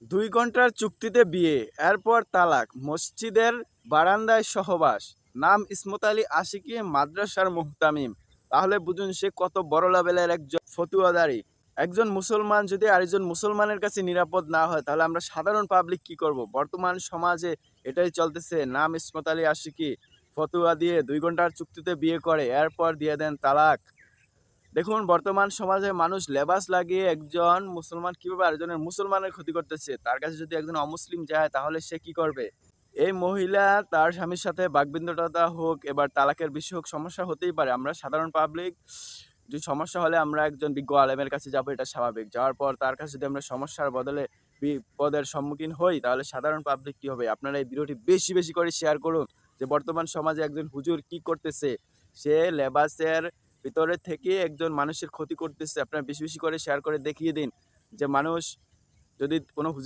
2 ঘন্টার চুক্তিতে বিয়ে, এরপর তালাক, মসজিদের বারান্দায় সহবাস, নাম ইসমত আলী আশিকি, মাদ্রাসার মুহতামিম। তাহলে বুঝুন সে কত বড় লেভেলের একজন ফতুয়াদারি। একজন মুসলমান যদি আরেকজন মুসলমানের কাছে নিরাপদ না হয়, তাহলে আমরা সাধারণ পাবলিক কি করব? বর্তমান সমাজে এটাই চলতেছে। নাম ইসমত আলী আশিকি, ফতুয়া দিয়ে 2 ঘন্টার চুক্তিতে বিয়ে করে, এরপর দিয়ে দেন তালাক। দেখুন বর্তমান সমাজে মানুষ লেবাস লাগিয়ে একজন মুসলমান কিভাবে আরেকজনের মুসলমানের ক্ষতি করতেছে। তার কাছে যদি একজন অমুসলিম যায় তাহলে সে কি করবে? এই মহিলা তার স্বামীর সাথে বাকবিতণ্ডা হোক, এবার তালাকের বিষয় হোক, সমস্যা হতেই পারে। আমরা সাধারণ পাবলিক যদি সমস্যা হলে আমরা একজন বিজ্ঞ আলেমের কাছে যাব, এটা স্বাভাবিক। যাওয়ার পর তার কাছে যদি আমরা সমস্যার বদলে বিপদের সম্মুখীন হই, তাহলে সাধারণ পাবলিক কি হবে? আপনারা এই ভিডিওটি বেশি বেশি করে শেয়ার করুন, যে বর্তমান সমাজে একজন হুজুর কি করতেছে। সে লেবাসের ভিতরে থেকে একজন মানুষের ক্ষতি করতেছে। আপনারা বেশি বেশি করে শেয়ার করে দেখিয়ে দিন যে মানুষ যদি কোনো হুজুর